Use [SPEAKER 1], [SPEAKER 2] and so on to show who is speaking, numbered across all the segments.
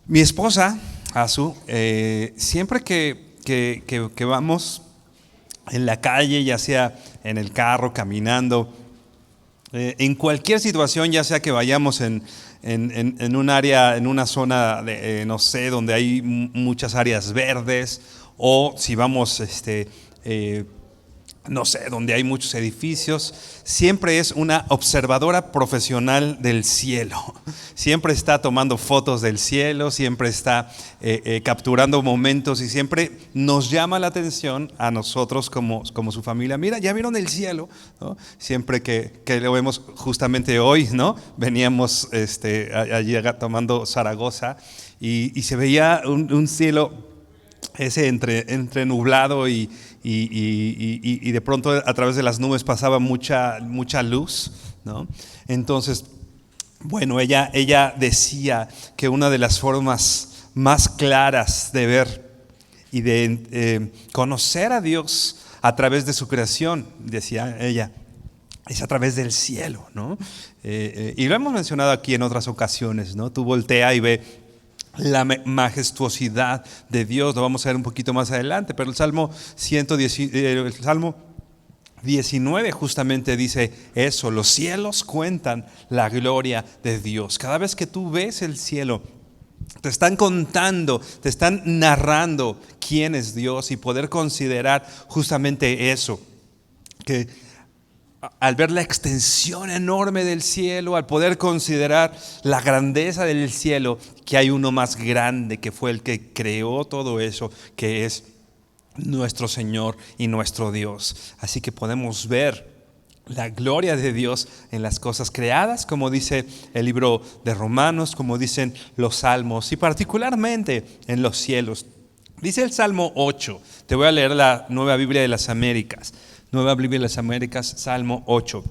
[SPEAKER 1] Mi esposa, Azu, siempre que vamos en la calle, ya sea en el carro, caminando, en cualquier situación, ya sea que vayamos en un área, en una zona, no sé, donde hay muchas áreas verdes, o si vamos, no sé, donde hay muchos edificios, siempre es una observadora profesional del cielo. Siempre está tomando fotos del cielo, siempre está capturando momentos y siempre nos llama la atención a nosotros como su familia. Mira, ¿ya vieron el cielo? ¿No? Siempre que lo vemos, justamente hoy, ¿no? Veníamos allí tomando Zaragoza y se veía un cielo ese entre nublado y de pronto a través de las nubes pasaba mucha luz, ¿no? Entonces, bueno, ella decía que una de las formas más claras de ver y de conocer a Dios a través de su creación, decía ella, es a través del cielo, ¿no? Y lo hemos mencionado aquí en otras ocasiones, ¿no? Tú voltea y ve la majestuosidad de Dios, lo vamos a ver un poquito más adelante, pero el Salmo 19 justamente dice eso: los cielos cuentan la gloria de Dios. Cada vez que tú ves el cielo, te están contando, te están narrando quién es Dios, y poder considerar justamente eso, que al ver la extensión enorme del cielo, al poder considerar la grandeza del cielo, que hay uno más grande, que fue el que creó todo eso, que es nuestro Señor y nuestro Dios. Así que podemos ver la gloria de Dios en las cosas creadas, como dice el libro de Romanos, como dicen los salmos, y particularmente en los cielos. Dice el Salmo 8, te voy a leer la Nueva Biblia de las Américas. Nueva Biblia de las Américas, Salmo 8.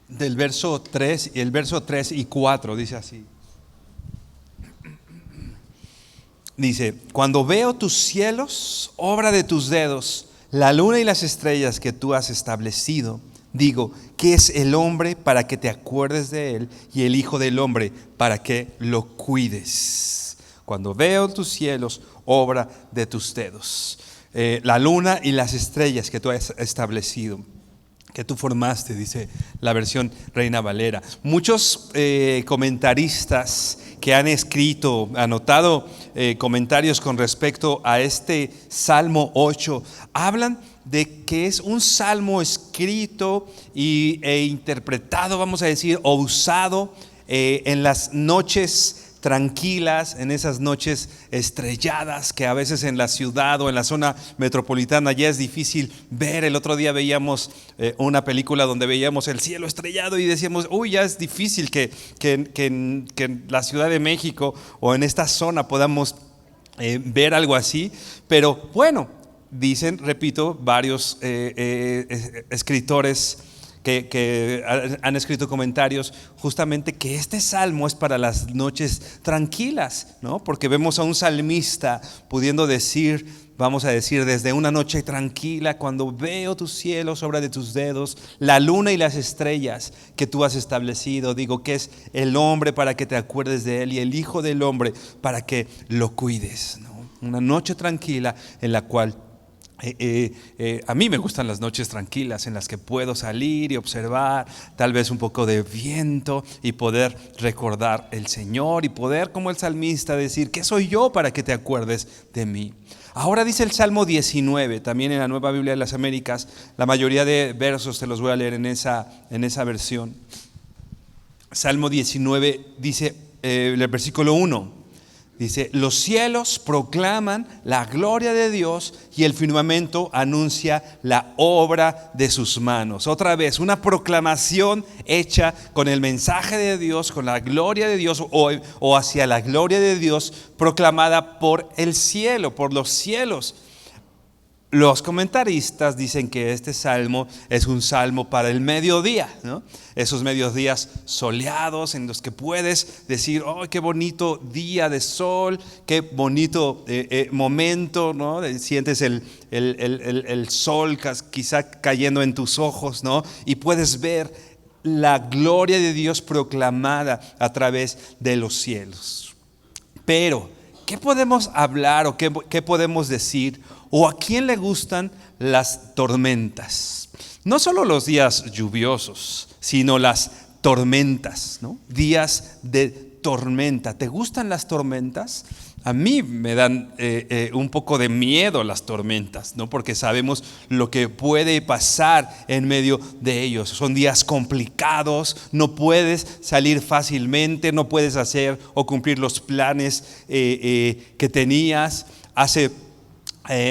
[SPEAKER 1] Del verso 3, el verso 3 y 4 dice así. Dice: cuando veo tus cielos, obra de tus dedos, la luna y las estrellas que tú has establecido, digo, ¿qué es el hombre para que te acuerdes de él, y el hijo del hombre para que lo cuides? Cuando veo tus cielos, obra de tus dedos, la luna y las estrellas que tú has establecido, que tú formaste, dice la versión Reina Valera. Muchos comentaristas que han escrito, anotado comentarios con respecto a este Salmo 8, hablan de que es un salmo escrito e interpretado, vamos a decir, o usado en las noches tranquilas, en esas noches estrelladas que a veces en la ciudad o en la zona metropolitana ya es difícil ver. El otro día veíamos una película donde veíamos el cielo estrellado y decíamos, uy, ya es difícil que en la Ciudad de México o en esta zona podamos ver algo así. Pero bueno, dicen, repito, varios escritores que han escrito comentarios justamente que este salmo es para las noches tranquilas, ¿no? Porque vemos a un salmista pudiendo decir, vamos a decir, desde una noche tranquila, cuando veo tus cielos, obra de tus dedos, la luna y las estrellas que tú has establecido, digo, que es el hombre para que te acuerdes de él, y el hijo del hombre para que lo cuides, ¿no? Una noche tranquila en la cual a mí me gustan las noches tranquilas en las que puedo salir y observar tal vez un poco de viento y poder recordar el Señor y poder, como el salmista, decir, ¿qué soy yo para que te acuerdes de mí? Ahora dice el Salmo 19, también en la Nueva Biblia de las Américas. La mayoría de versos te los voy a leer en esa versión. Salmo 19 dice, el versículo 1. Dice: los cielos proclaman la gloria de Dios, y el firmamento anuncia la obra de sus manos. Otra vez, una proclamación hecha con el mensaje de Dios, con la gloria de Dios, o hacia la gloria de Dios, proclamada por el cielo, por los cielos. Los comentaristas dicen que este salmo es un salmo para el mediodía, ¿no? Esos mediodías soleados en los que puedes decir, oh, qué bonito día de sol, qué bonito momento, ¿no? Sientes el sol quizá cayendo en tus ojos, ¿no? Y puedes ver la gloria de Dios proclamada a través de los cielos. Pero, ¿qué podemos hablar o qué podemos decir? ¿O a quién le gustan las tormentas? No solo los días lluviosos, sino las tormentas, ¿no? Días de tormenta. ¿Te gustan las tormentas? A mí me dan un poco de miedo las tormentas, ¿no? Porque sabemos lo que puede pasar en medio de ellos. Son días complicados, no puedes salir fácilmente, no puedes hacer o cumplir los planes que tenías. Hace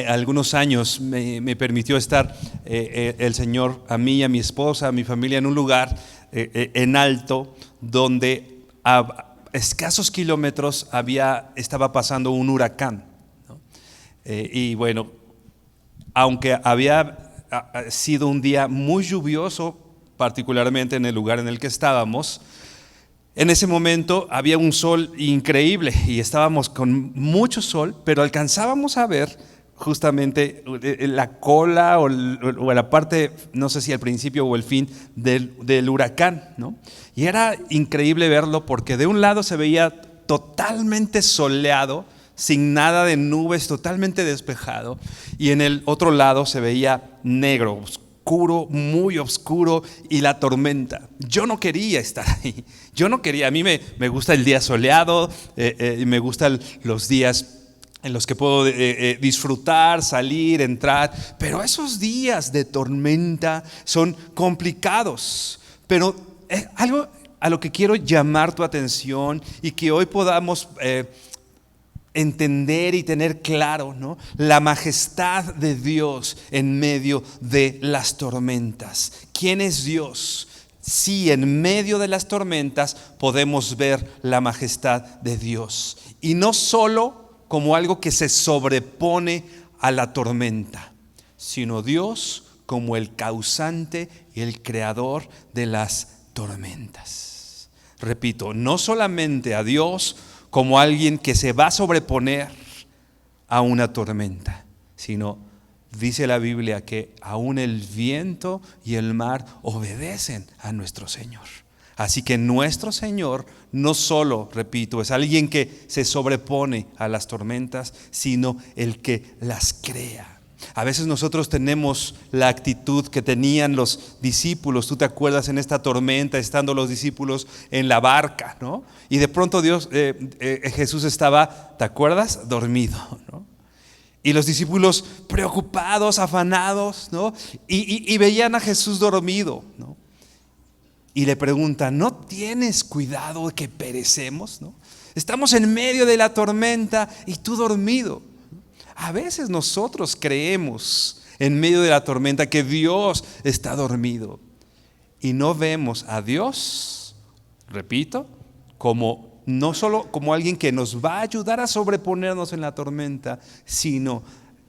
[SPEAKER 1] algunos años me permitió estar el Señor a mí, a mi esposa, a mi familia en un lugar en alto donde a escasos kilómetros estaba pasando un huracán, ¿no? Y bueno, aunque había sido un día muy lluvioso, particularmente en el lugar en el que estábamos, en ese momento había un sol increíble y estábamos con mucho sol, pero alcanzábamos a ver justamente la cola o la parte, no sé si al principio o el fin del huracán, ¿no? Y era increíble verlo porque de un lado se veía totalmente soleado, sin nada de nubes, totalmente despejado, y en el otro lado se veía negro, oscuro, muy oscuro, y la tormenta. Yo no quería estar ahí, a mí me gusta el día soleado, me gustan los días en los que puedo disfrutar, salir, entrar, pero esos días de tormenta son complicados. Pero algo a lo que quiero llamar tu atención y que hoy podamos entender y tener claro, ¿no? La majestad de Dios en medio de las tormentas. ¿Quién es Dios? Sí, en medio de las tormentas podemos ver la majestad de Dios. Y no solo como algo que se sobrepone a la tormenta, sino Dios como el causante y el creador de las tormentas. Repito, no solamente a Dios como alguien que se va a sobreponer a una tormenta, sino dice la Biblia que aún el viento y el mar obedecen a nuestro Señor. Así que nuestro Señor no solo, repito, es alguien que se sobrepone a las tormentas, sino el que las crea. A veces nosotros tenemos la actitud que tenían los discípulos. Tú te acuerdas en esta tormenta, estando los discípulos en la barca, ¿no? Y de pronto Jesús estaba, ¿te acuerdas? Dormido, ¿no? Y los discípulos preocupados, afanados, ¿no? Y veían a Jesús dormido, ¿no? Y le preguntan, ¿no tienes cuidado de que perecemos, ¿no? Estamos en medio de la tormenta y tú dormido. A veces nosotros creemos en medio de la tormenta que Dios está dormido y no vemos a Dios, repito, como no solo como alguien que nos va a ayudar a sobreponernos en la tormenta, sino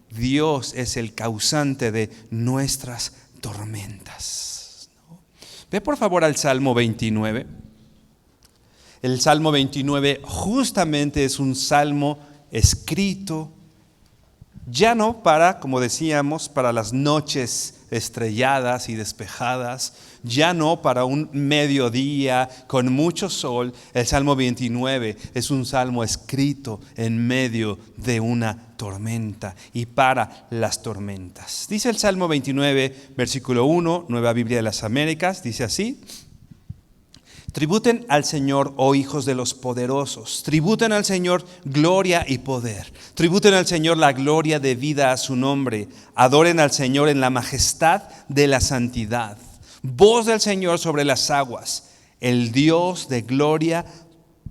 [SPEAKER 1] Dios es el causante de nuestras tormentas. Ve por favor al Salmo 29. El Salmo 29 justamente es un salmo escrito ya no para, como decíamos, para las noches estrelladas y despejadas, ya no para un mediodía con mucho sol. El Salmo 29 es un salmo escrito en medio de una tormenta y para las tormentas. Dice el Salmo 29, versículo 1, Nueva Biblia de las Américas, dice así: tributen al Señor, oh hijos de los poderosos, tributen al Señor gloria y poder, tributen al Señor la gloria debida a su nombre, adoren al Señor en la majestad de la santidad. Voz del Señor sobre las aguas, el Dios de gloria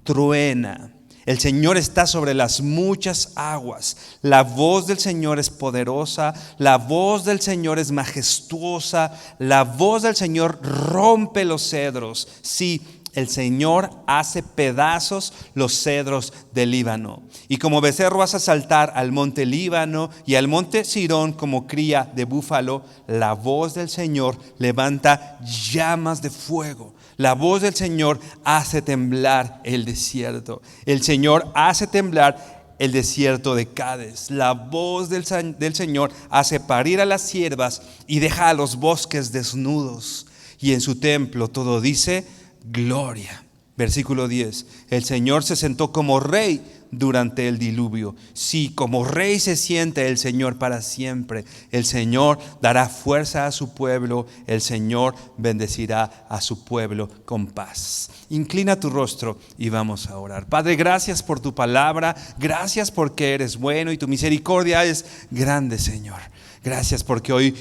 [SPEAKER 1] truena. El Señor está sobre las muchas aguas. La voz del Señor es poderosa, la voz del Señor es majestuosa, la voz del Señor rompe los cedros. Sí, el Señor hace pedazos los cedros del Líbano. Y como becerro vas a saltar al monte Líbano y al monte Sirón como cría de búfalo. La voz del Señor levanta llamas de fuego. La voz del Señor hace temblar el desierto. El Señor hace temblar el desierto de Cades. La voz del Señor hace parir a las ciervas y deja a los bosques desnudos. Y en su templo todo dice gloria. Versículo 10. El Señor se sentó como rey durante el diluvio. Sí, como rey se siente el Señor para siempre. El Señor dará fuerza a su pueblo. El Señor bendecirá a su pueblo con paz. Inclina tu rostro y vamos a orar. Padre, gracias por tu palabra. Gracias porque eres bueno y tu misericordia es grande, Señor. Gracias porque hoy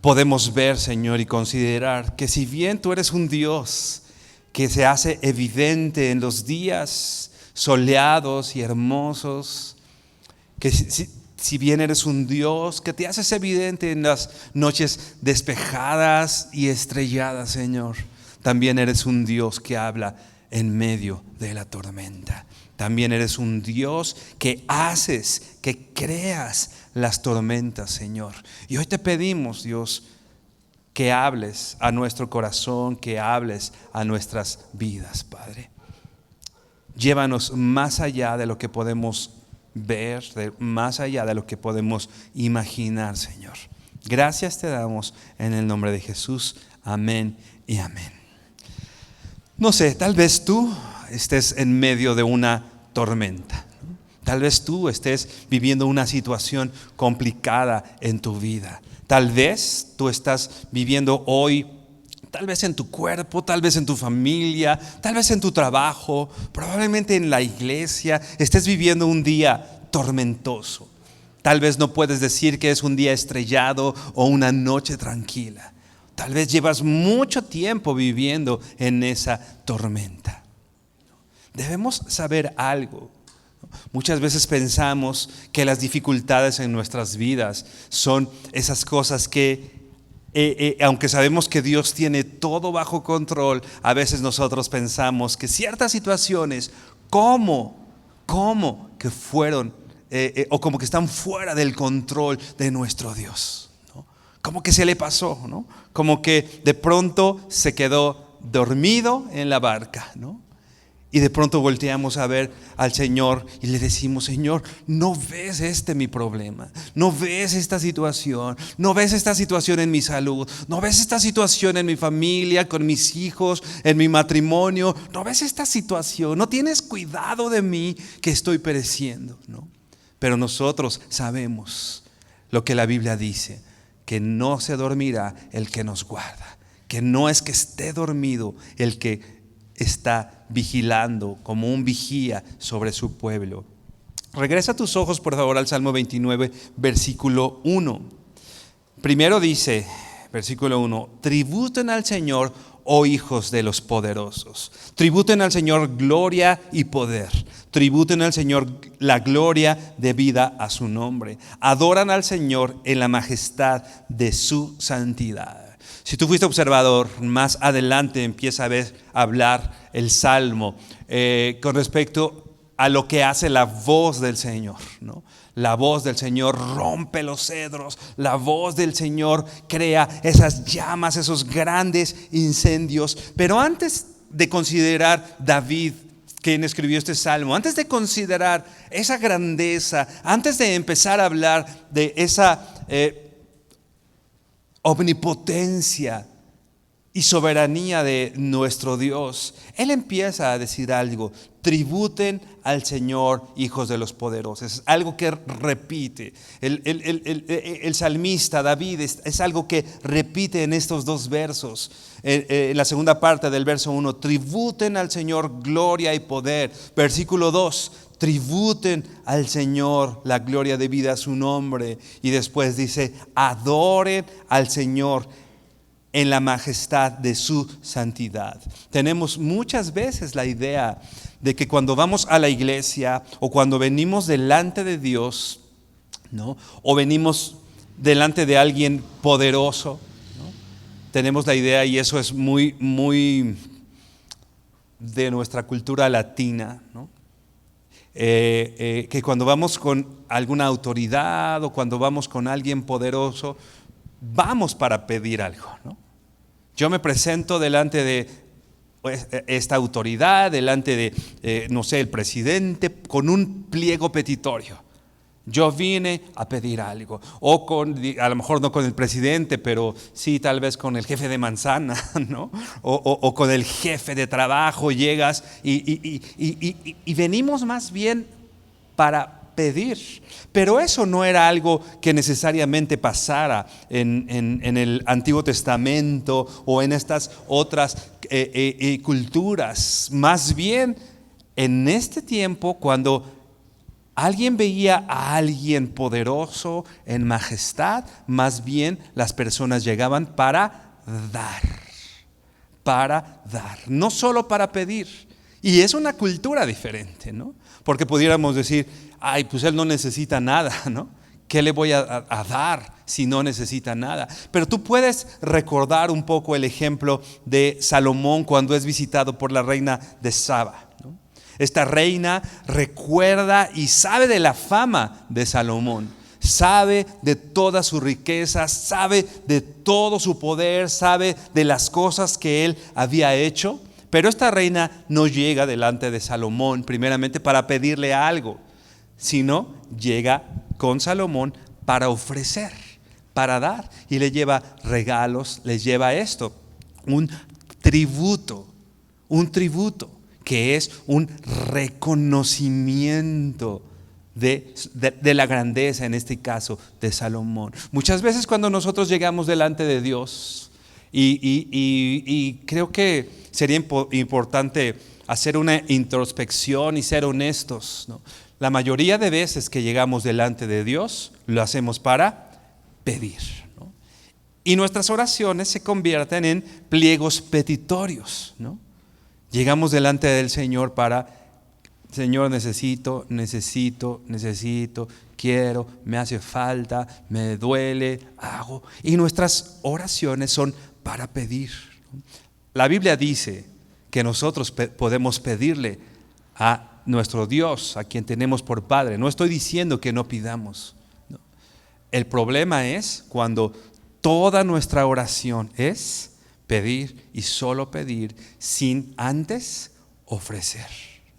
[SPEAKER 1] podemos ver, Señor, y considerar que si bien tú eres un Dios que se hace evidente en los días soleados y hermosos, que si bien eres un Dios que te haces evidente en las noches despejadas y estrelladas, Señor, también eres un Dios que habla en medio de la tormenta. También eres un Dios que haces, que creas las tormentas, Señor. Y hoy te pedimos, Dios, que hables a nuestro corazón, que hables a nuestras vidas, Padre. Llévanos más allá de lo que podemos ver, más allá de lo que podemos imaginar, Señor. Gracias te damos en el nombre de Jesús. Amén y amén. No sé, tal vez tú estés en medio de una tormenta. Tal vez tú estés viviendo una situación complicada en tu vida. Tal vez tú estás viviendo hoy, tal vez en tu cuerpo, tal vez en tu familia, tal vez en tu trabajo, probablemente en la iglesia, estés viviendo un día tormentoso. Tal vez no puedes decir que es un día estrellado o una noche tranquila. Tal vez llevas mucho tiempo viviendo en esa tormenta. Debemos saber algo. Muchas veces pensamos que las dificultades en nuestras vidas son esas cosas que, aunque sabemos que Dios tiene todo bajo control, a veces nosotros pensamos que ciertas situaciones, como que fueron, o como que están fuera del control de nuestro Dios, ¿no? Como que se le pasó, ¿no? Como que de pronto se quedó dormido en la barca, ¿no? Y de pronto volteamos a ver al Señor y le decimos: Señor, ¿no ves mi problema? ¿No ves esta situación? ¿No ves esta situación en mi salud? ¿No ves esta situación en mi familia, con mis hijos, en mi matrimonio? ¿No ves esta situación? ¿No tienes cuidado de mí que estoy pereciendo? ¿No? Pero nosotros sabemos lo que la Biblia dice, que no se dormirá el que nos guarda, que no es que esté dormido el que está vigilando como un vigía sobre su pueblo. Regresa tus ojos por favor al Salmo 29, versículo 1. Primero dice, versículo 1: tributen al Señor, oh hijos de los poderosos. Tributen al Señor gloria y poder. Tributen al Señor la gloria debida a su nombre. Adoran al Señor en la majestad de su santidad. Si tú fuiste observador, más adelante empieza a hablar el Salmo con respecto a lo que hace la voz del Señor, ¿no? La voz del Señor rompe los cedros, la voz del Señor crea esas llamas, esos grandes incendios. Pero antes de considerar David, quien escribió este salmo, antes de considerar esa grandeza, antes de empezar a hablar de esa omnipotencia y soberanía de nuestro Dios, él empieza a decir algo: tributen al Señor, hijos de los poderosos. Es algo que repite el salmista David, es algo que repite en estos dos versos. En la segunda parte del verso 1, tributen al Señor gloria y poder. Versículo 2, tributen al Señor la gloria debida a su nombre. Y después dice: adoren al Señor en la majestad de su santidad. Tenemos muchas veces la idea de que cuando vamos a la iglesia o cuando venimos delante de Dios, ¿no?, o venimos delante de alguien poderoso, ¿no?, tenemos la idea, y eso es muy de nuestra cultura latina, ¿no? Que cuando vamos con alguna autoridad o cuando vamos con alguien poderoso, vamos para pedir algo, ¿no? Yo me presento delante de esta autoridad, delante de, no sé, el presidente, con un pliego petitorio. Yo vine a pedir algo, o a lo mejor no con el presidente, pero sí tal vez con el jefe de manzana, ¿no? O con el jefe de trabajo llegas y venimos más bien para pedir. Pero eso no era algo que necesariamente pasara en el Antiguo Testamento o en estas otras culturas. Más bien en este tiempo, cuando alguien veía a alguien poderoso en majestad, más bien las personas llegaban para dar, no solo para pedir. Y es una cultura diferente, ¿no? Porque pudiéramos decir, ay, pues él no necesita nada, ¿no? ¿Qué le voy a dar si no necesita nada? Pero tú puedes recordar un poco el ejemplo de Salomón cuando es visitado por la reina de Saba, ¿no? Esta reina recuerda y sabe de la fama de Salomón, sabe de todas sus riquezas, sabe de todo su poder, sabe de las cosas que él había hecho. Pero esta reina no llega delante de Salomón primeramente para pedirle algo, sino llega con Salomón para ofrecer, para dar, y le lleva regalos, le lleva esto, un tributo, que es un reconocimiento de la grandeza, en este caso de Salomón. Muchas veces cuando nosotros llegamos delante de Dios, y creo que sería importante hacer una introspección y ser honestos, ¿no? La mayoría de veces que llegamos delante de Dios, lo hacemos para pedir, ¿no? Y nuestras oraciones se convierten en pliegos petitorios, ¿no? Llegamos delante del Señor para, Señor, necesito, quiero, me hace falta, me duele, hago. Y nuestras oraciones son para pedir. La Biblia dice que nosotros podemos pedirle a nuestro Dios, a quien tenemos por Padre. No estoy diciendo que no pidamos, no. El problema es cuando toda nuestra oración es pedir y solo pedir sin antes ofrecer,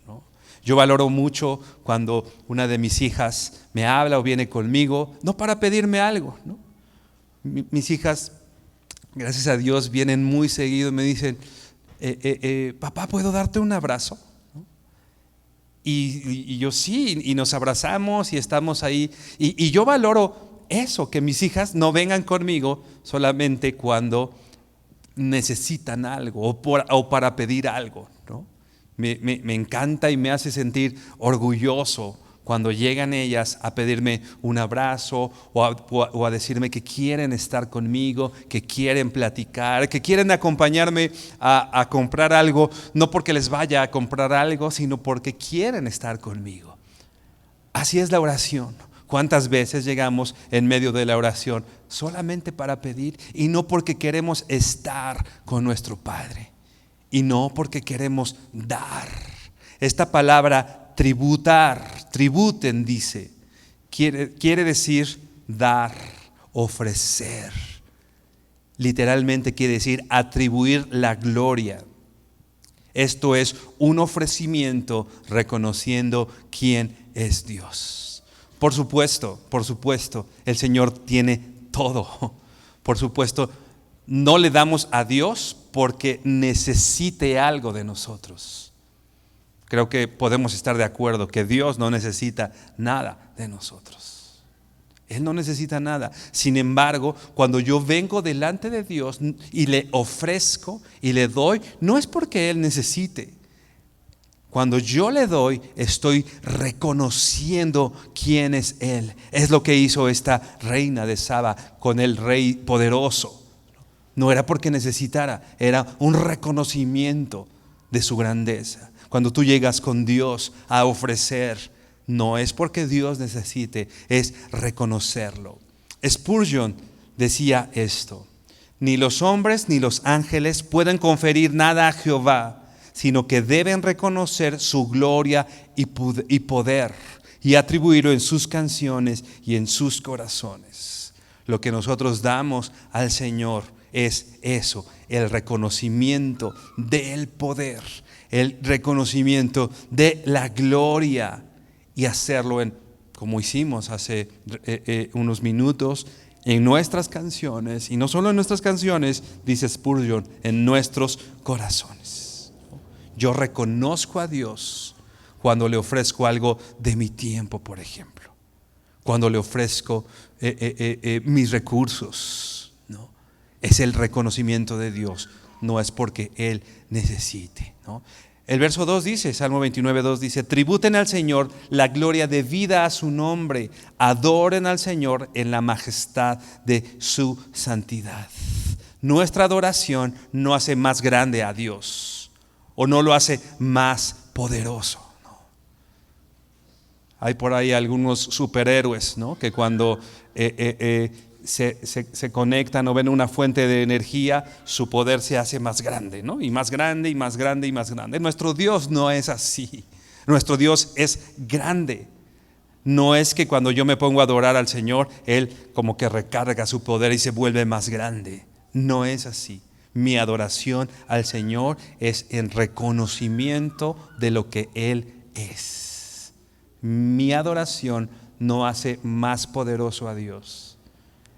[SPEAKER 1] ¿no? Yo valoro mucho cuando una de mis hijas me habla o viene conmigo, no para pedirme algo, ¿no? Mis hijas, gracias a Dios, vienen muy seguido y me dicen, papá, ¿puedo darte un abrazo? Y yo sí, y nos abrazamos y estamos ahí. Y yo valoro eso, que mis hijas no vengan conmigo solamente cuando necesitan algo o para pedir algo, ¿no? Me encanta y me hace sentir orgulloso cuando llegan ellas a pedirme un abrazo o a decirme que quieren estar conmigo, que quieren platicar, que quieren acompañarme a comprar algo, no porque les vaya a comprar algo, sino porque quieren estar conmigo. Así es la oración. ¿Cuántas veces llegamos en medio de la oración solamente para pedir y no porque queremos estar con nuestro Padre y no porque queremos dar? Esta palabra tributar, tributen dice, quiere decir dar, ofrecer. Literalmente quiere decir atribuir la gloria. Esto es un ofrecimiento reconociendo quién es Dios. Por supuesto, el Señor tiene todo. Por supuesto, no le damos a Dios porque necesite algo de nosotros. Creo que podemos estar de acuerdo que Dios no necesita nada de nosotros. Él no necesita nada. Sin embargo, cuando yo vengo delante de Dios y le ofrezco y le doy, no es porque Él necesite. Cuando yo le doy, estoy reconociendo quién es Él. Es lo que hizo esta reina de Saba con el rey poderoso. No era porque necesitara, era un reconocimiento de su grandeza. Cuando tú llegas con Dios a ofrecer, no es porque Dios necesite, es reconocerlo. Spurgeon decía esto: ni los hombres ni los ángeles pueden conferir nada a Jehová, sino que deben reconocer su gloria y poder y atribuirlo en sus canciones y en sus corazones. Lo que nosotros damos al Señor es eso, el reconocimiento del poder, el reconocimiento de la gloria, y hacerlo como hicimos hace unos minutos, en nuestras canciones, y no solo en nuestras canciones, dice Spurgeon, en nuestros corazones. Yo reconozco a Dios cuando le ofrezco algo de mi tiempo, por ejemplo, cuando le ofrezco mis recursos, ¿no? Es el reconocimiento de Dios, no es porque Él necesite, ¿no? El verso 2 dice, Salmo 29:2 dice: tributen al Señor la gloria debida a su nombre, adoren al Señor en la majestad de su santidad. Nuestra adoración no hace más grande a Dios, o no lo hace más poderoso, ¿no? Hay por ahí algunos superhéroes, ¿no?, que cuando se conectan o ven una fuente de energía, su poder se hace más grande, ¿no? Y más grande y más grande y más grande. Nuestro Dios no es así. Nuestro Dios es grande. No es que cuando yo me pongo a adorar al Señor, Él como que recarga su poder y se vuelve más grande. No es así. Mi adoración al Señor es en reconocimiento de lo que Él es. Mi adoración no hace más poderoso a Dios.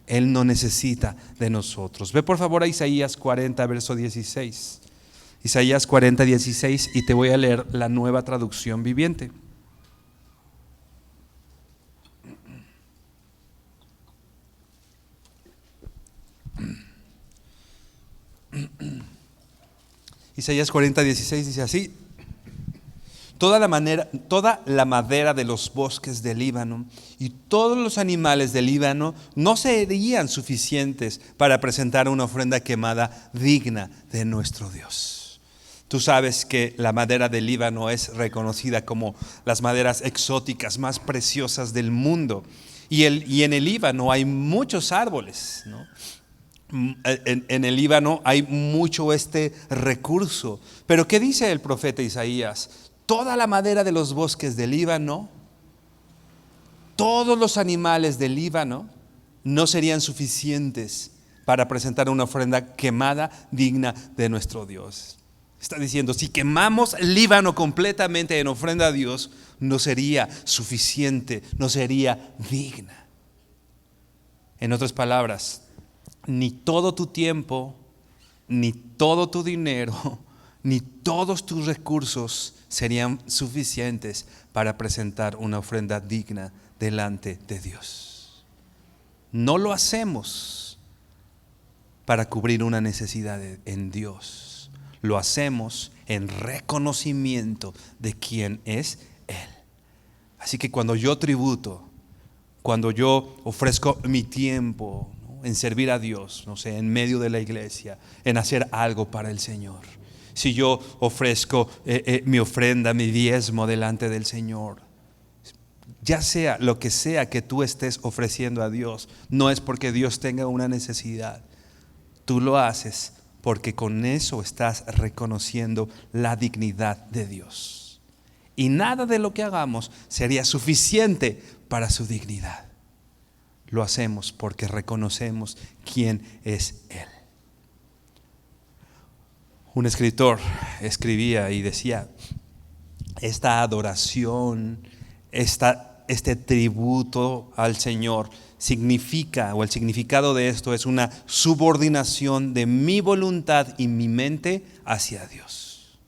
[SPEAKER 1] Él no necesita de nosotros. Ve por favor a Isaías 40, verso 16. Isaías 40, 16, y te voy a leer la Nueva Traducción Viviente. Isaías 40, 16 dice así: toda la madera de los bosques del Líbano y todos los animales del Líbano no serían suficientes para presentar una ofrenda quemada digna de nuestro Dios. Tú sabes que la madera del Líbano es reconocida como las maderas exóticas más preciosas del mundo. Y en el Líbano hay muchos árboles, ¿no? En el Líbano hay mucho recurso. Pero ¿qué dice el profeta Isaías? Toda la madera de los bosques del Líbano, todos los animales del Líbano no serían suficientes para presentar una ofrenda quemada digna de nuestro Dios. Está diciendo, si quemamos el Líbano completamente en ofrenda a Dios, no sería suficiente, no sería digna. En otras palabras, ni todo tu tiempo, ni todo tu dinero, ni todos tus recursos serían suficientes para presentar una ofrenda digna delante de Dios. No lo hacemos para cubrir una necesidad en Dios. Lo hacemos en reconocimiento de quién es Él. Así que cuando yo tributo, cuando yo ofrezco mi tiempo, ¿no?, en servir a Dios, no sé, en medio de la iglesia, en hacer algo para el Señor. Si yo ofrezco mi ofrenda, mi diezmo delante del Señor, ya sea lo que sea que tú estés ofreciendo a Dios, no es porque Dios tenga una necesidad. Tú lo haces porque con eso estás reconociendo la dignidad de Dios. Y nada de lo que hagamos sería suficiente para su dignidad. Lo hacemos porque reconocemos quién es Él. Un escritor escribía y decía: esta adoración, este tributo al Señor significa, o el significado de esto es una subordinación de mi voluntad y mi mente hacia Dios.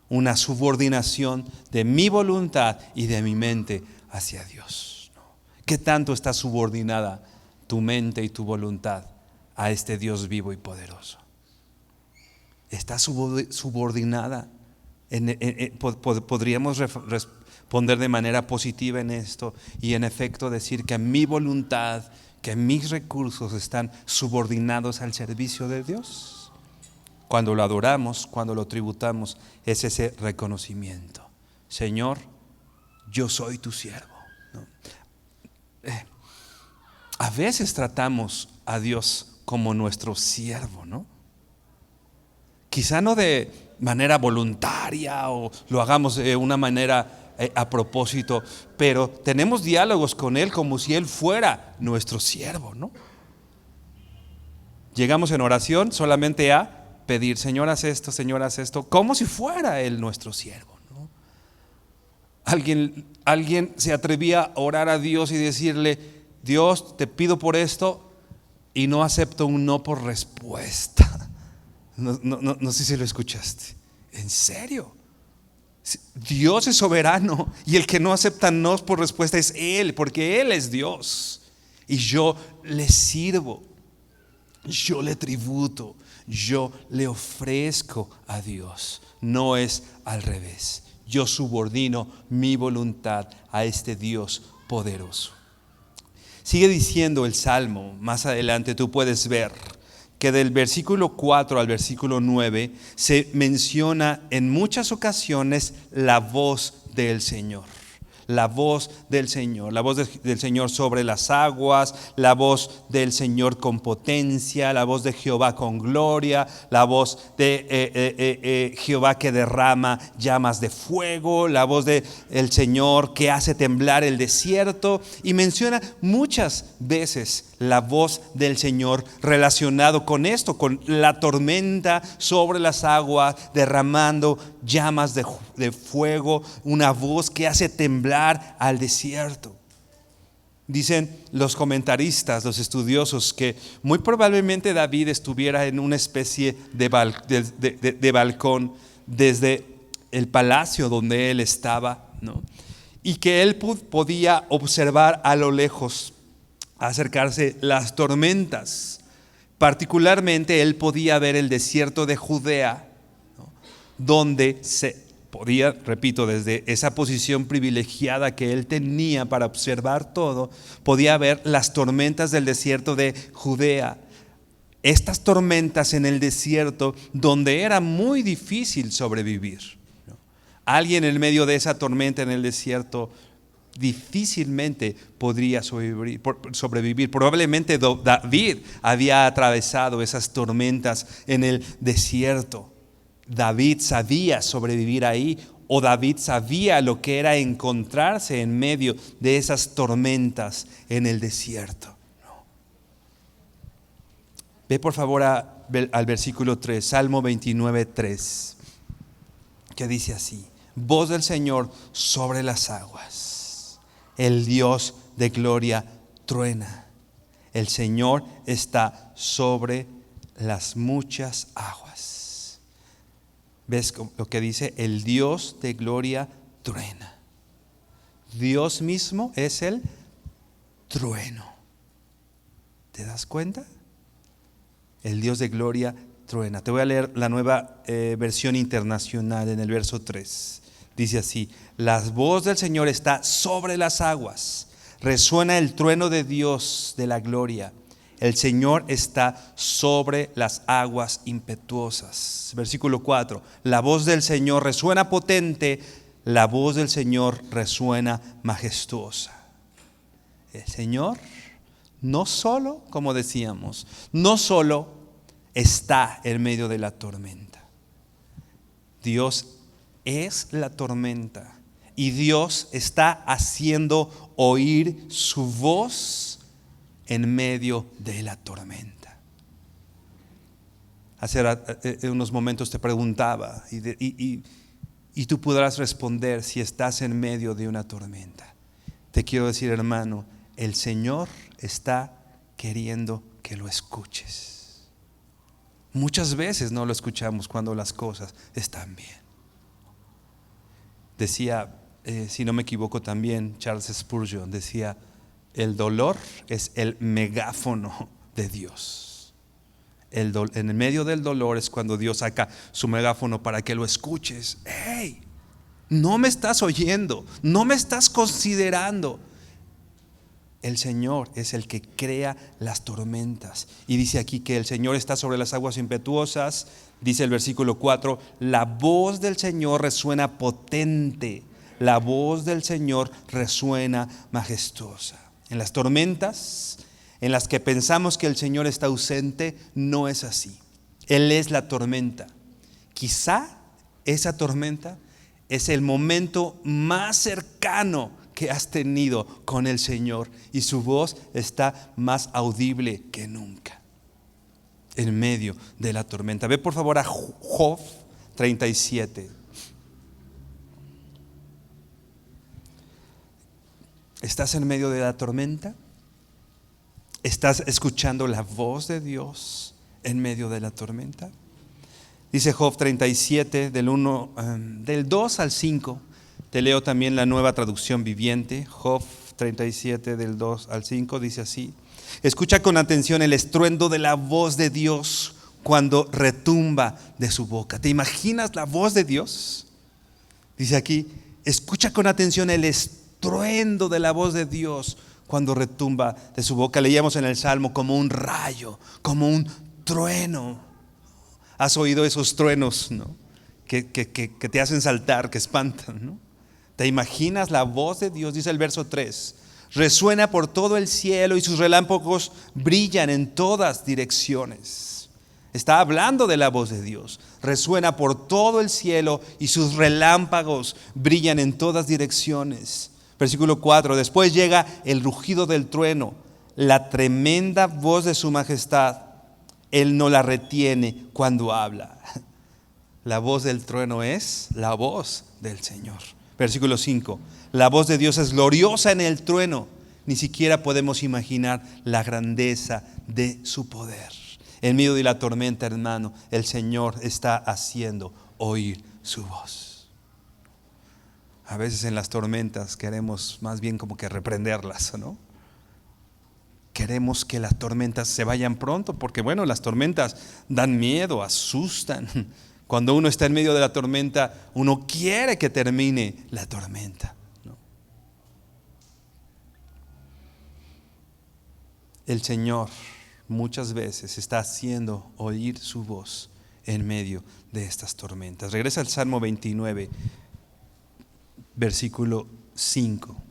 [SPEAKER 1] Una subordinación de mi voluntad y de mi mente hacia Dios. ¿Qué tanto está subordinada tu mente y tu voluntad a este Dios vivo y poderoso? ¿Está subordinada? Podríamos responder de manera positiva en esto y en efecto decir que mi voluntad, que mis recursos están subordinados al servicio de Dios. Cuando lo adoramos, cuando lo tributamos, es ese reconocimiento. Señor, yo soy tu siervo, ¿no? A veces tratamos a Dios como nuestro siervo, ¿no? Quizá no de manera voluntaria o lo hagamos de una manera a propósito, pero tenemos diálogos con Él como si Él fuera nuestro siervo, ¿no? Llegamos en oración solamente a pedir, Señor, haz esto, como si fuera Él nuestro siervo, ¿no? Alguien se atrevía a orar a Dios y decirle, Dios, te pido por esto y no acepto un no por respuesta. No sé si lo escuchaste. ¿En serio? Dios es soberano y el que no acepta no por respuesta es Él, porque Él es Dios y yo le sirvo, yo le tributo, yo le ofrezco a Dios. No es al revés. Yo subordino mi voluntad a este Dios poderoso. Sigue diciendo el Salmo, más adelante tú puedes ver que del versículo 4 al versículo 9 se menciona en muchas ocasiones la voz del Señor. La voz del Señor, la voz del Señor sobre las aguas, la voz del Señor con potencia, la voz de Jehová con gloria, la voz de Jehová que derrama llamas de fuego, la voz del Señor que hace temblar el desierto, y menciona muchas veces la voz del Señor relacionado con esto, con la tormenta sobre las aguas, derramando llamas de fuego, una voz que hace temblar al desierto. Dicen los comentaristas, los estudiosos, que muy probablemente David estuviera en una especie de balcón desde el palacio donde él estaba, ¿no? Y que él podía observar a lo lejos acercarse las tormentas. Particularmente él podía ver el desierto de Judea, ¿no? Donde se podía, repito, desde esa posición privilegiada que él tenía para observar todo, podía ver las tormentas del desierto de Judea. Estas tormentas en el desierto donde era muy difícil sobrevivir, ¿no? Alguien en medio de esa tormenta en el desierto difícilmente podría sobrevivir. Probablemente David había atravesado esas tormentas en el desierto. David sabía sobrevivir ahí, o David sabía lo que era encontrarse en medio de esas tormentas en el desierto. No. Ve por favor al versículo 3, Salmo 29, 3, que dice así: voz del Señor sobre las aguas. El Dios de gloria truena. El Señor está sobre las muchas aguas. ¿Ves lo que dice? El Dios de gloria truena. Dios mismo es el trueno. ¿Te das cuenta? El Dios de gloria truena. Te voy a leer la nueva versión internacional en el verso 3. Dice así: la voz del Señor está sobre las aguas, resuena el trueno de Dios de la gloria. El Señor está sobre las aguas impetuosas. Versículo 4, la voz del Señor resuena potente, la voz del Señor resuena majestuosa. El Señor no solo, como decíamos, no solo está en medio de la tormenta. Dios es la tormenta y Dios está haciendo oír su voz en medio de la tormenta. Hace unos momentos te preguntaba y tú podrás responder si estás en medio de una tormenta. Te quiero decir, hermano, el Señor está queriendo que lo escuches. Muchas veces no lo escuchamos cuando las cosas están bien. Decía, si no me equivoco también, Charles Spurgeon decía: el dolor es el megáfono de Dios. En el medio del dolor es cuando Dios saca su megáfono para que lo escuches. ¡Hey! No me estás oyendo, no me estás considerando. El Señor es el que crea las tormentas. Y dice aquí que el Señor está sobre las aguas impetuosas. Dice el versículo 4, la voz del Señor resuena potente, la voz del Señor resuena majestuosa. En las tormentas en las que pensamos que el Señor está ausente, no es así. Él es la tormenta. Quizá esa tormenta es el momento más cercano que has tenido con el Señor, y su voz está más audible que nunca en medio de la tormenta. Ve por favor a Job 37. ¿Estás en medio de la tormenta? ¿Estás escuchando la voz de Dios en medio de la tormenta? Dice Job 37 del 2 al 5. Te leo también la Nueva Traducción Viviente. Job 37 del 2 al 5 dice así: escucha con atención el estruendo de la voz de Dios cuando retumba de su boca. ¿Te imaginas la voz de Dios? Dice aquí, escucha con atención el estruendo de la voz de Dios cuando retumba de su boca. Leíamos en el Salmo, como un rayo, como un trueno. ¿Has oído esos truenos, no? que te hacen saltar, que espantan, ¿no? ¿Te imaginas la voz de Dios? Dice el verso 3: resuena por todo el cielo y sus relámpagos brillan en todas direcciones. Está hablando de la voz de Dios. Resuena por todo el cielo y sus relámpagos brillan en todas direcciones. Versículo 4: después llega el rugido del trueno, la tremenda voz de su majestad. Él no la retiene cuando habla. La voz del trueno es la voz del Señor. Versículo 5: la voz de Dios es gloriosa en el trueno. Ni siquiera podemos imaginar la grandeza de su poder. En medio de la tormenta, hermano, el Señor está haciendo oír su voz. A veces en las tormentas queremos más bien como que reprenderlas, ¿no? Queremos que las tormentas se vayan pronto, porque bueno, las tormentas dan miedo, asustan. Cuando uno está en medio de la tormenta, uno quiere que termine la tormenta, ¿no? El Señor muchas veces está haciendo oír su voz en medio de estas tormentas. Regresa al Salmo 29, versículo 5.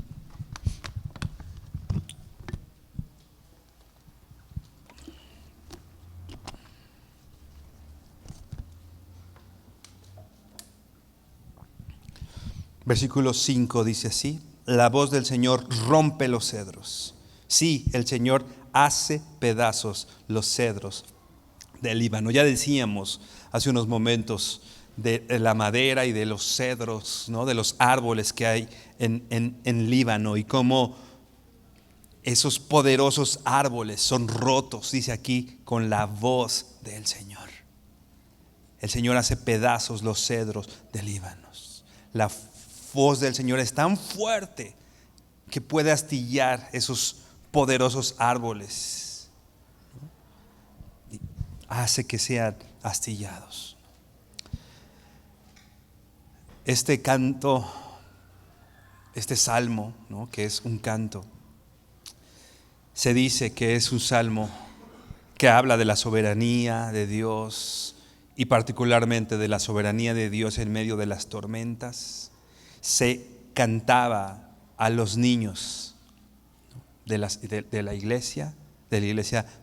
[SPEAKER 1] Versículo 5 dice así: la voz del Señor rompe los cedros. Sí, el Señor hace pedazos los cedros del Líbano. Ya decíamos hace unos momentos de la madera y de los cedros, ¿no? De los árboles que hay en Líbano, y cómo esos poderosos árboles son rotos, dice aquí, con la voz del Señor. El Señor hace pedazos los cedros del Líbano. La voz del Señor es tan fuerte que puede astillar esos poderosos árboles. Hace que sean astillados. Este canto, este salmo, ¿no? Que es un canto, se dice que es un salmo que habla de la soberanía de Dios, y particularmente de la soberanía de Dios en medio de las tormentas. Se cantaba a los niños de la iglesia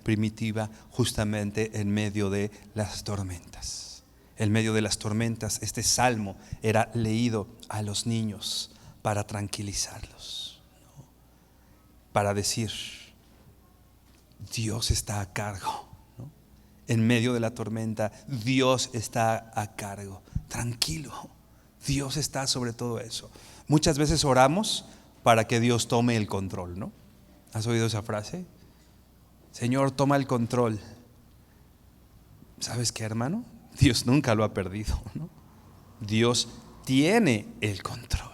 [SPEAKER 1] primitiva, justamente en medio de las tormentas. En medio de las tormentas, este salmo era leído a los niños para tranquilizarlos, ¿no? Para decir, Dios está a cargo, ¿no? En medio de la tormenta, Dios está a cargo. Tranquilo, Dios está sobre todo eso. Muchas veces oramos para que Dios tome el control, ¿no? ¿Has oído esa frase? Señor, toma el control. ¿Sabes qué, hermano? Dios nunca lo ha perdido, ¿no? Dios tiene el control.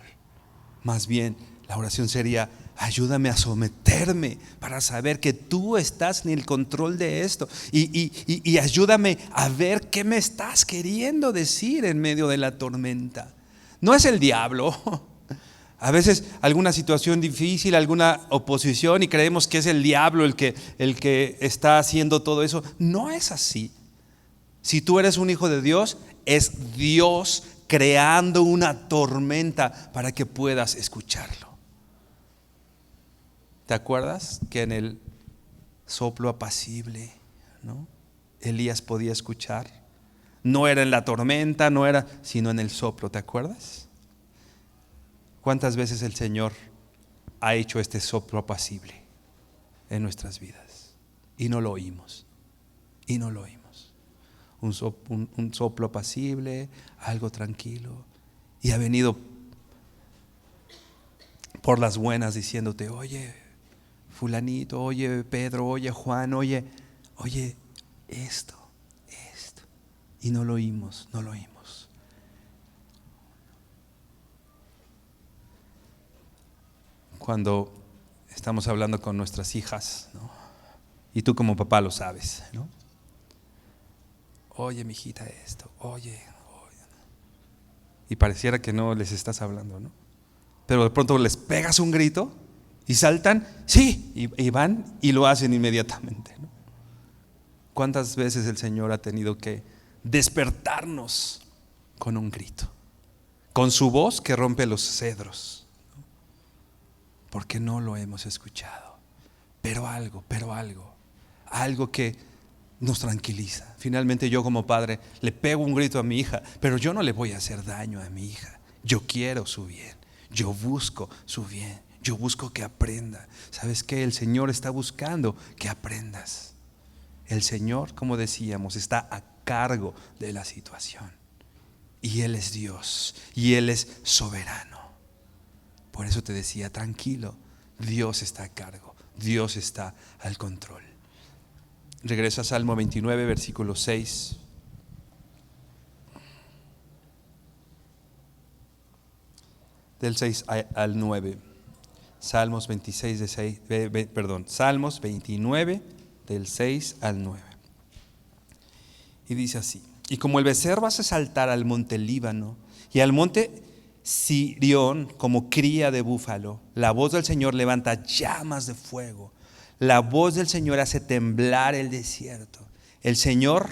[SPEAKER 1] Más bien, la oración sería: ayúdame a someterme para saber que tú estás en el control de esto, y ayúdame a ver qué me estás queriendo decir en medio de la tormenta. No es el diablo. A veces alguna situación difícil, alguna oposición, y creemos que es el diablo el que está haciendo todo eso. No es así. Si tú eres un hijo de Dios, es Dios creando una tormenta para que puedas escucharlo. ¿Te acuerdas que en el soplo apacible, ¿no? Elías podía escuchar? No era en la tormenta, no era, sino en el soplo, ¿te acuerdas? ¿Cuántas veces el Señor ha hecho este soplo apacible en nuestras vidas? Y no lo oímos, y no lo oímos. Un soplo apacible, algo tranquilo. Y ha venido por las buenas diciéndote: oye, fulanito, oye, Pedro, oye, Juan, oye, esto. Y no lo oímos, no lo oímos. Cuando estamos hablando con nuestras hijas, ¿no? Y tú como papá lo sabes, ¿no? Oye, mijita, esto, oye. Y pareciera que no les estás hablando, ¿no? Pero de pronto les pegas un grito y saltan, sí, y van y lo hacen inmediatamente, ¿no? ¿Cuántas veces el Señor ha tenido que despertarnos con un grito, con su voz que rompe los cedros? Porque no lo hemos escuchado. Pero algo que nos tranquiliza. Finalmente yo como padre le pego un grito a mi hija, pero yo no le voy a hacer daño a mi hija. Yo quiero su bien, yo busco su bien, yo busco que aprenda. ¿Sabes qué? El Señor está buscando que aprendas. El Señor, como decíamos, está a cargo de la situación. Y Él es Dios, y Él es soberano. Por eso te decía, tranquilo, Dios está a cargo, Dios está al control. Regresa a Salmo 29, versículo 6. Del 6 al 9. Salmos 29 del 6 al 9. Y dice así: y como el becerro hace saltar al monte Líbano y al monte Sirión como cría de búfalo, la voz del Señor levanta llamas de fuego. La voz del Señor hace temblar el desierto. El Señor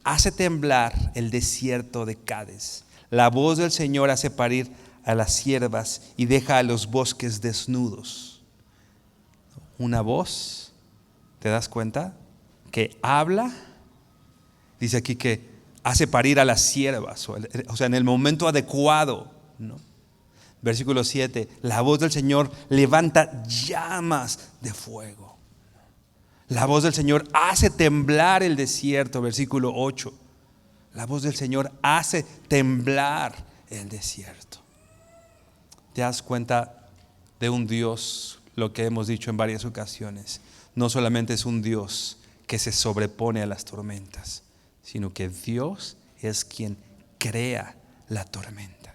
[SPEAKER 1] hace temblar el desierto de Cades. La voz del Señor hace parir a las ciervas y deja a los bosques desnudos. Una voz, ¿te das cuenta? Que habla, dice aquí que hace parir a las ciervas, o sea, en el momento adecuado, ¿no? Versículo 7, la voz del Señor levanta llamas de fuego. La voz del Señor hace temblar el desierto. Versículo 8, la voz del Señor hace temblar el desierto. ¿Te das cuenta de un Dios? Lo que hemos dicho en varias ocasiones, no solamente es un Dios que se sobrepone a las tormentas, sino que Dios es quien crea la tormenta.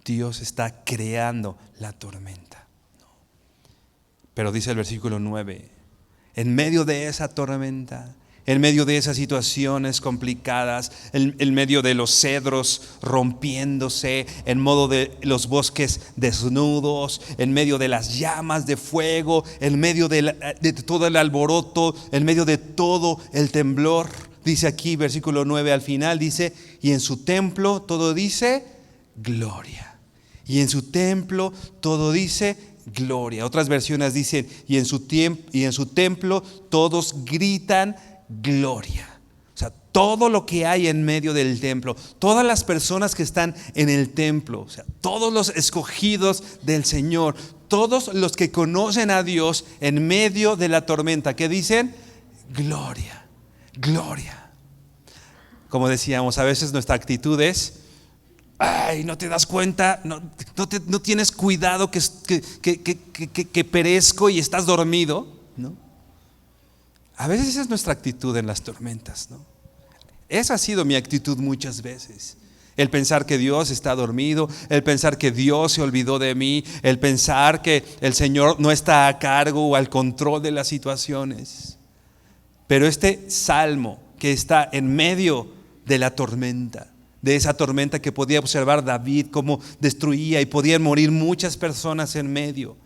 [SPEAKER 1] Dios está creando la tormenta. Pero dice el versículo 9, en medio de esa tormenta, en medio de esas situaciones complicadas, en medio de los cedros rompiéndose, en medio de los bosques desnudos, en medio de las llamas de fuego, en medio de todo el alboroto, en medio de todo el temblor, dice aquí versículo 9 al final, dice, y en su templo todo dice gloria. Y en su templo todo dice gloria. Otras versiones dicen, y en su templo todos gritan gloria. O sea, todo lo que hay en medio del templo, todas las personas que están en el templo, o sea, todos los escogidos del Señor, todos los que conocen a Dios en medio de la tormenta, ¿qué dicen? Gloria, gloria. Como decíamos, a veces nuestra actitud es: ay, no te das cuenta, no tienes cuidado que perezco y estás dormido, ¿no? A veces esa es nuestra actitud en las tormentas, ¿no? Esa ha sido mi actitud muchas veces. El pensar que Dios está dormido, el pensar que Dios se olvidó de mí, el pensar que el Señor no está a cargo o al control de las situaciones. Pero este salmo que está en medio de la tormenta, de esa tormenta que podía observar David cómo destruía y podían morir muchas personas en medio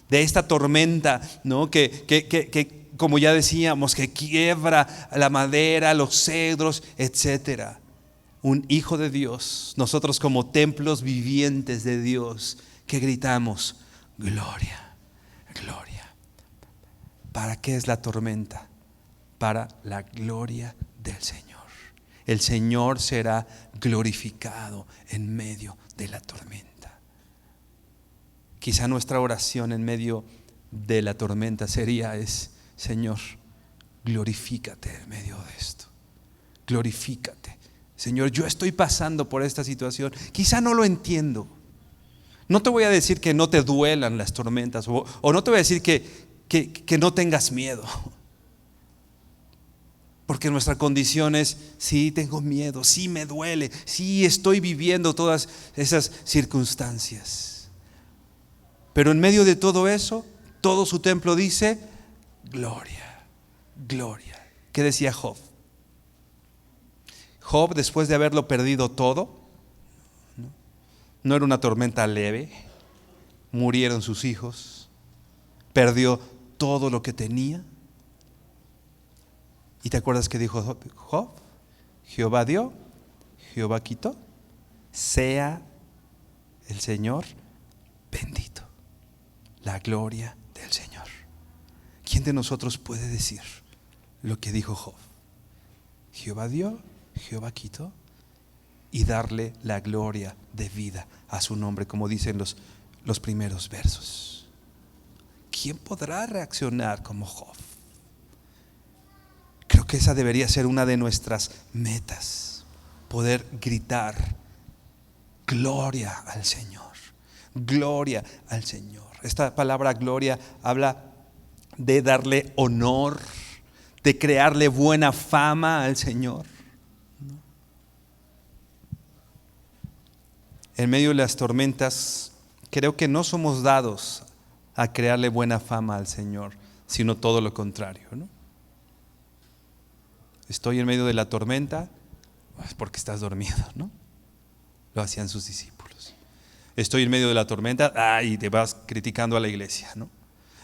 [SPEAKER 1] de esta tormenta, ¿no? Que como ya decíamos, que quiebra la madera, los cedros, etcétera. Un hijo de Dios, nosotros como templos vivientes de Dios, que gritamos gloria, gloria. ¿Para qué es la tormenta? Para la gloria del Señor. el Señor será glorificado en medio de la tormenta. Quizá nuestra oración en medio de la tormenta sería Señor, glorifícate en medio de esto. Glorifícate. Señor, yo estoy pasando por esta situación. Quizá no lo entiendo. No te voy a decir que no te duelan las tormentas o no te voy a decir que no tengas miedo. Porque nuestra condición es, sí tengo miedo, sí me duele, sí estoy viviendo todas esas circunstancias. Pero en medio de todo eso, todo su templo dice, gloria, gloria. ¿Qué decía Job? Job, después de haberlo perdido todo, no era una tormenta leve, murieron sus hijos, perdió todo lo que tenía. ¿Y te acuerdas que dijo Job? Jehová dio, Jehová quitó, sea el Señor bendito. La gloria del Señor. ¿Quién de nosotros puede decir lo que dijo Job? Jehová dio, Jehová quitó, y darle la gloria de vida a su nombre, como dicen los primeros versos. ¿Quién podrá reaccionar como Job? Creo que esa debería ser una de nuestras metas, poder gritar gloria al Señor, gloria al Señor. Esta palabra gloria habla de darle honor, de crearle buena fama al Señor. En medio de las tormentas, creo que no somos dados a crearle buena fama al Señor, sino todo lo contrario, ¿no? Estoy en medio de la tormenta, es porque estás dormido, ¿no? Lo hacían sus discípulos. Estoy en medio de la tormenta, y te vas criticando a la iglesia, ¿no?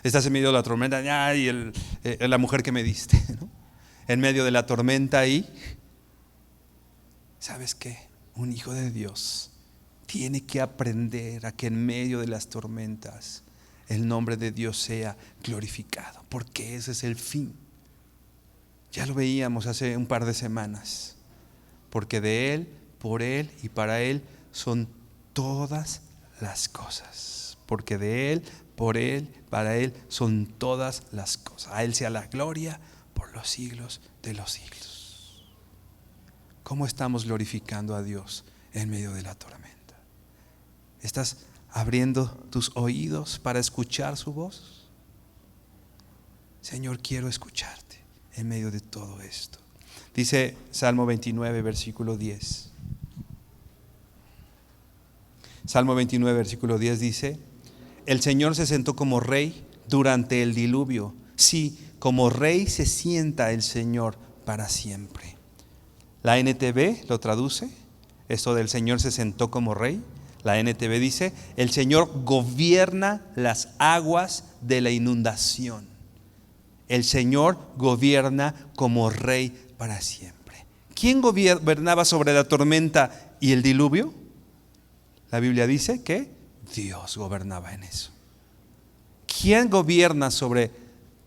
[SPEAKER 1] Estás en medio de la tormenta, y la mujer que me diste, ¿no? En medio de la tormenta ¿sabes qué? Un hijo de Dios tiene que aprender a que en medio de las tormentas el nombre de Dios sea glorificado, porque ese es el fin. Ya lo veíamos hace un par de semanas, porque de Él, por Él y para Él son todas las cosas. Porque de Él, por Él, para Él son todas las cosas. A Él sea la gloria por los siglos de los siglos. ¿Cómo estamos glorificando a Dios en medio de la tormenta? ¿Estás abriendo tus oídos para escuchar su voz? Señor, quiero escucharte en medio de todo esto. Dice Salmo 29, versículo 10. Salmo 29, versículo 10 dice: el Señor se sentó como rey durante el diluvio. Sí, como rey se sienta el Señor para siempre. La NTV lo traduce, esto del Señor se sentó como rey. La NTV dice: el Señor gobierna las aguas de la inundación. El Señor gobierna como rey para siempre. ¿Quién gobernaba sobre la tormenta y el diluvio? La Biblia dice que Dios gobernaba en eso. ¿Quién gobierna sobre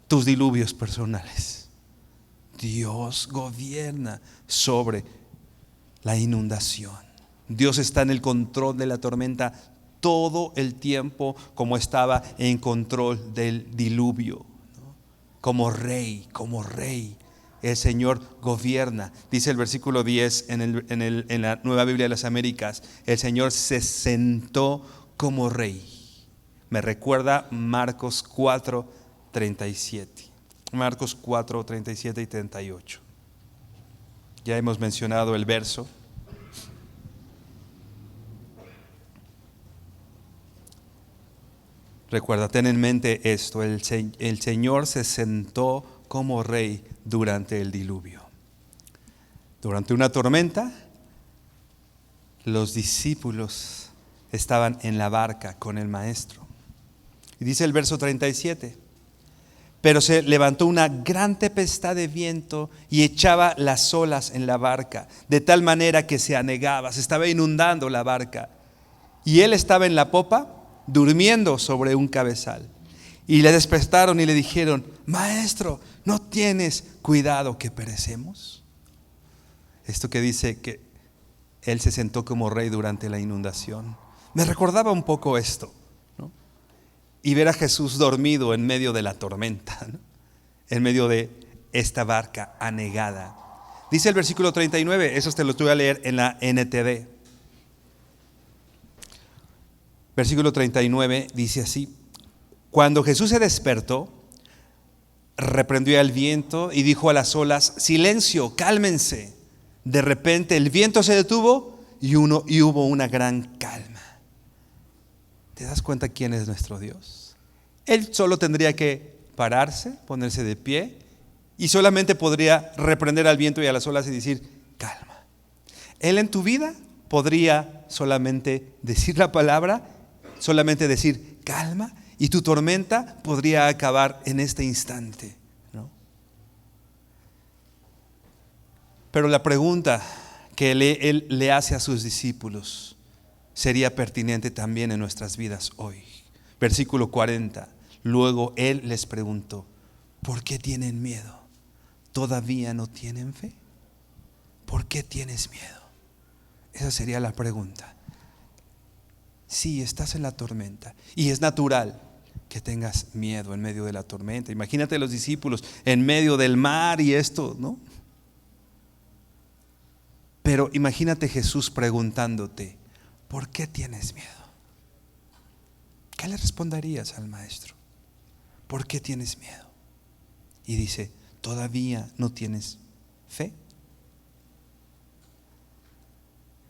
[SPEAKER 1] tus diluvios personales? Dios gobierna sobre la inundación. Dios está en el control de la tormenta todo el tiempo, como estaba en control del diluvio. Como rey, el Señor gobierna. Dice el versículo 10 en la Nueva Biblia de las Américas: el Señor se sentó como rey. Me recuerda Marcos 4, 37. Marcos 4, 37 y 38. Ya hemos mencionado el verso. Recuerda, ten en mente esto: el Señor se sentó como rey durante el diluvio. Durante una tormenta, los discípulos estaban en la barca con el maestro. Y dice el verso 37: pero se levantó una gran tempestad de viento y echaba las olas en la barca, de tal manera que se anegaba, se estaba inundando la barca. Y él estaba en la popa, durmiendo sobre un cabezal. Y le despertaron y le dijeron: maestro, ¿no tienes cuidado que perecemos? Esto que dice que Él se sentó como rey durante la inundación. Me recordaba un poco esto, ¿no? Y ver a Jesús dormido en medio de la tormenta, ¿no? En medio de esta barca anegada. Dice el versículo 39, eso te lo voy a leer en la NTV. Versículo 39 dice así: cuando Jesús se despertó, reprendió al viento y dijo a las olas: silencio, cálmense. De repente el viento se detuvo y hubo una gran calma. ¿Te das cuenta quién es nuestro Dios? Él solo tendría que pararse, ponerse de pie, y solamente podría reprender al viento y a las olas y decir: calma. Él en tu vida podría solamente decir la palabra, solamente decir calma, y tu tormenta podría acabar en este instante, ¿no? Pero la pregunta que Él le hace a sus discípulos sería pertinente también en nuestras vidas hoy. Versículo 40. Luego Él les preguntó: ¿por qué tienen miedo? ¿Todavía no tienen fe? ¿Por qué tienes miedo? Esa sería la pregunta. Sí, estás en la tormenta y es natural que tengas miedo en medio de la tormenta. Imagínate a los discípulos en medio del mar y esto, ¿no? Pero imagínate Jesús preguntándote: ¿por qué tienes miedo? ¿Qué le responderías al maestro? ¿Por qué tienes miedo? Y dice: ¿todavía no tienes fe?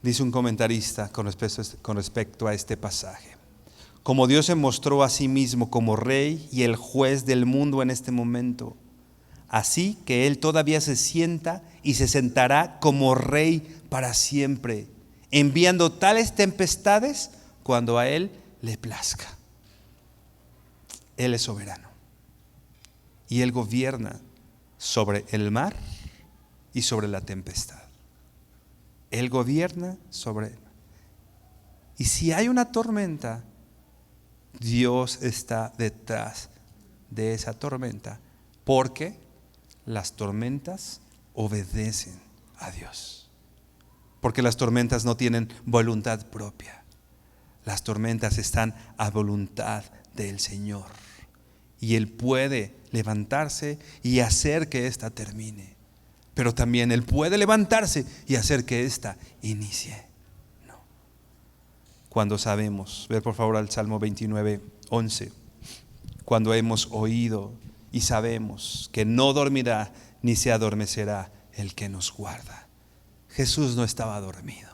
[SPEAKER 1] Dice un comentarista con respecto a este pasaje: como Dios se mostró a sí mismo como rey y el juez del mundo en este momento, así que Él todavía se sienta y se sentará como rey para siempre, enviando tales tempestades cuando a Él le plazca. Él es soberano y Él gobierna sobre el mar y sobre la tempestad. Él gobierna sobre él. Y si hay una tormenta, Dios está detrás de esa tormenta, porque las tormentas obedecen a Dios. Porque las tormentas no tienen voluntad propia. Las tormentas están a voluntad del Señor. Y Él puede levantarse y hacer que ésta termine. Pero también Él puede levantarse y hacer que ésta inicie. No. Cuando sabemos, ver por favor al Salmo 29, 11. Cuando hemos oído y sabemos que no dormirá ni se adormecerá el que nos guarda. Jesús no estaba dormido.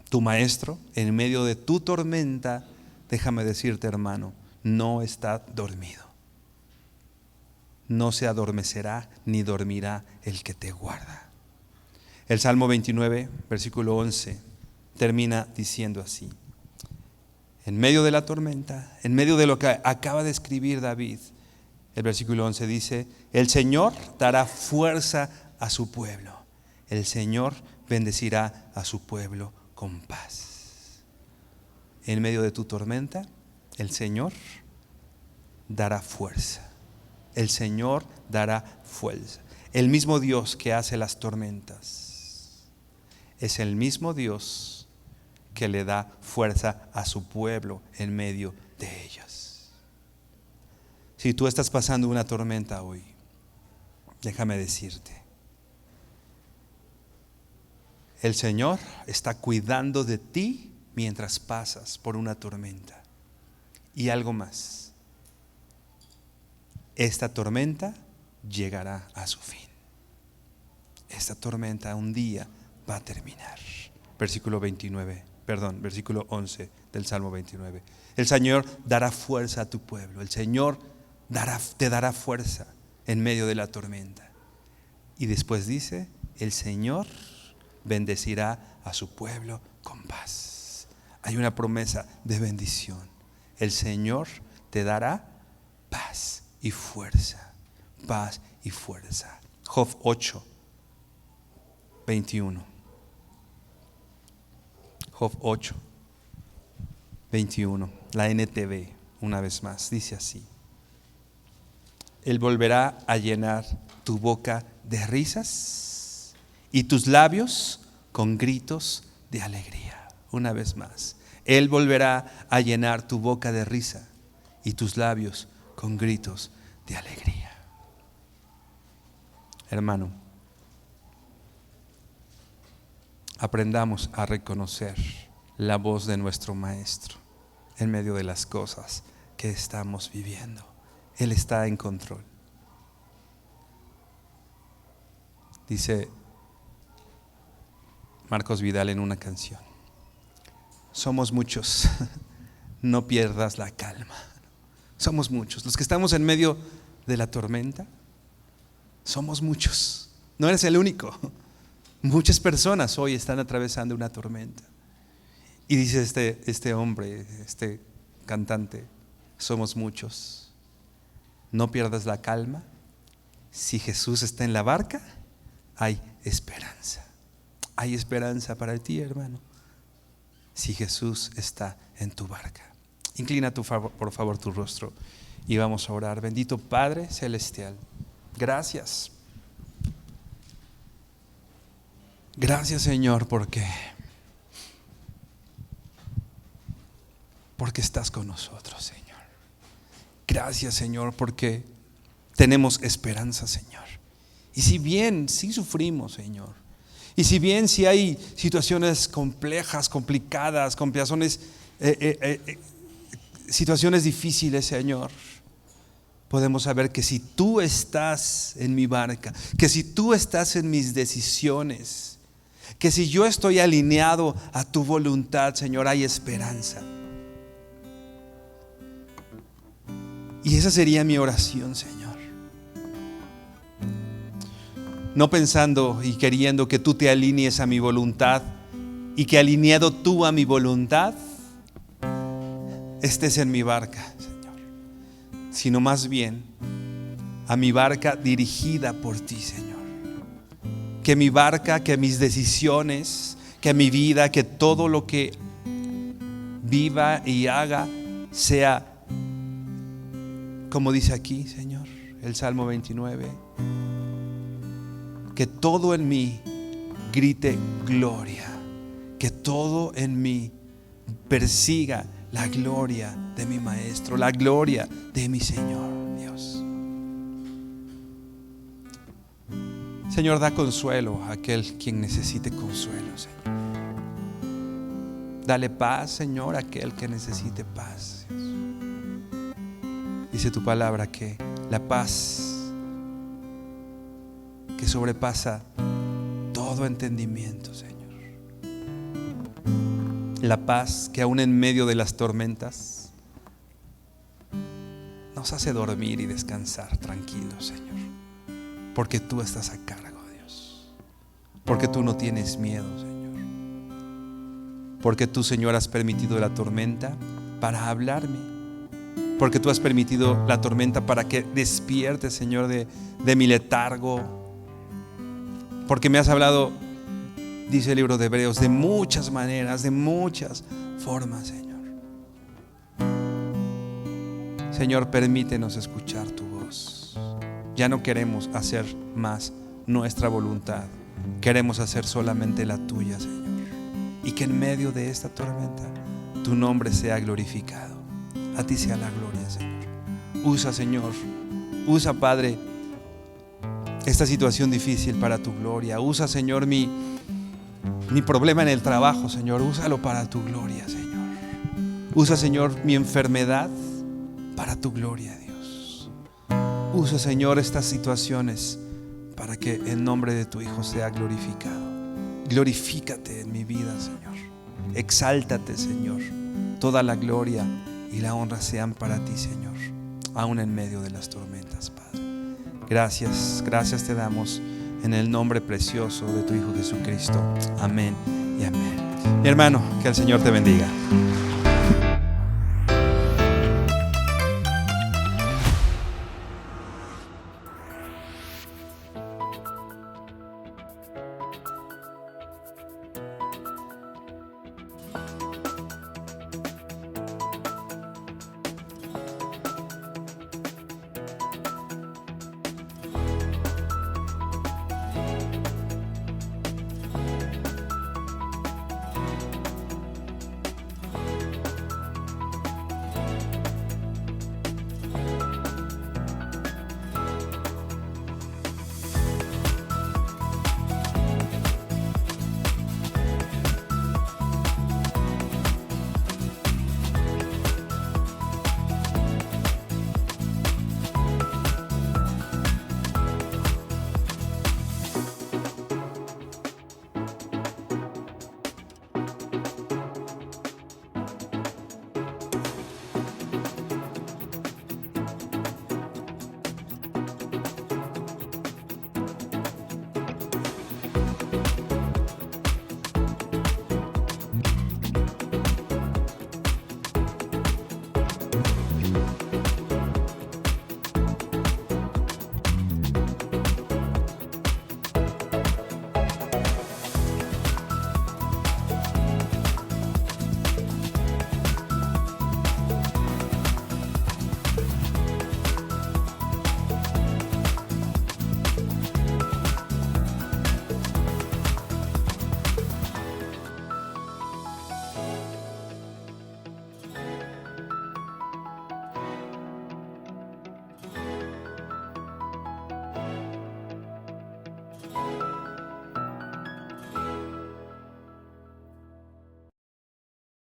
[SPEAKER 1] Tu maestro, en medio de tu tormenta, déjame decirte, hermano, no está dormido. No se adormecerá ni dormirá el que te guarda. El Salmo 29, versículo 11, termina diciendo así: en medio de la tormenta, en medio de lo que acaba de escribir David, el versículo 11 dice: el Señor dará fuerza a su pueblo. El Señor bendecirá a su pueblo con paz. En medio de tu tormenta, el Señor dará fuerza. El Señor dará fuerza. El mismo Dios que hace las tormentas es el mismo Dios que le da fuerza a su pueblo en medio de ellas. Si tú estás pasando una tormenta hoy, déjame decirte, el Señor está cuidando de ti mientras pasas por una tormenta. Y algo más: esta tormenta llegará a su fin. Esta tormenta un día va a terminar. Versículo 11 del Salmo 29. El Señor dará fuerza a tu pueblo. El Señor te dará fuerza en medio de la tormenta. Y después dice: el Señor bendecirá a su pueblo con paz. Hay una promesa de bendición. El Señor te dará paz y fuerza, paz y fuerza. Job 8, 21. Job 8, 21. La NTV, una vez más, dice así: Él volverá a llenar tu boca de risas y tus labios con gritos de alegría. Una vez más, Él volverá a llenar tu boca de risa y tus labios con gritos de alegría. Hermano, aprendamos a reconocer la voz de nuestro Maestro en medio de las cosas que estamos viviendo. Él está en control. Dice Marcos Vidal en una canción: somos muchos, no pierdas la calma. Somos muchos, los que estamos en medio de la tormenta. Somos muchos, no eres el único. Muchas personas hoy están atravesando una tormenta. Y dice este hombre, este cantante: somos muchos, no pierdas la calma. Si Jesús está en la barca, hay esperanza. Hay esperanza para ti, hermano, si Jesús está en tu barca. Inclina por favor tu rostro y vamos a orar. Bendito Padre Celestial, gracias. Gracias, Señor, porque estás con nosotros, Señor. Gracias, Señor, porque tenemos esperanza, Señor. Y si bien sí sufrimos, Señor, y si bien sí hay situaciones complejas, complicadas, situaciones difíciles, Señor, podemos saber que si tú estás en mi barca, que si tú estás en mis decisiones, que si yo estoy alineado a tu voluntad, Señor, hay esperanza. Y esa sería mi oración, Señor. No pensando y queriendo que tú te alinees a mi voluntad y que alineado tú a mi voluntad estés en mi barca, Señor, sino más bien a mi barca dirigida por ti, Señor. Que mi barca, que mis decisiones, que mi vida, que todo lo que viva y haga sea como dice aquí, Señor, el Salmo 29, que todo en mí grite gloria, que todo en mí persiga la gloria de mi Maestro, la gloria de mi Señor Dios. Señor, da consuelo a aquel quien necesite consuelo, Señor. Dale paz, Señor, a aquel que necesite paz. Dice tu palabra que la paz que sobrepasa todo entendimiento, Señor. La paz que aún en medio de las tormentas nos hace dormir y descansar tranquilos, Señor. Porque tú estás a cargo, Dios. Porque tú no tienes miedo, Señor. Porque tú, Señor, has permitido la tormenta para hablarme. Porque tú has permitido la tormenta para que despierte, Señor, de mi letargo. Porque me has hablado, dice el libro de Hebreos, de muchas maneras, de muchas formas, Señor. Señor, permítenos escuchar tu voz. Ya no queremos hacer más nuestra voluntad. Queremos hacer solamente la tuya, Señor. Y que en medio de esta tormenta tu nombre sea glorificado. A ti sea la gloria, Señor. Usa, Señor, usa, Padre, esta situación difícil para tu gloria. Usa, Señor, mi problema en el trabajo, Señor. Úsalo para tu gloria, Señor. Usa, Señor, mi enfermedad para tu gloria, Dios. Usa, Señor, estas situaciones para que el nombre de tu Hijo sea glorificado. Glorifícate en mi vida, Señor. Exáltate, Señor. Toda la gloria y la honra sean para ti, Señor, aún en medio de las tormentas, Padre. Gracias, gracias te damos en el nombre precioso de tu Hijo Jesucristo. Amén y amén. Mi hermano, que el Señor te bendiga.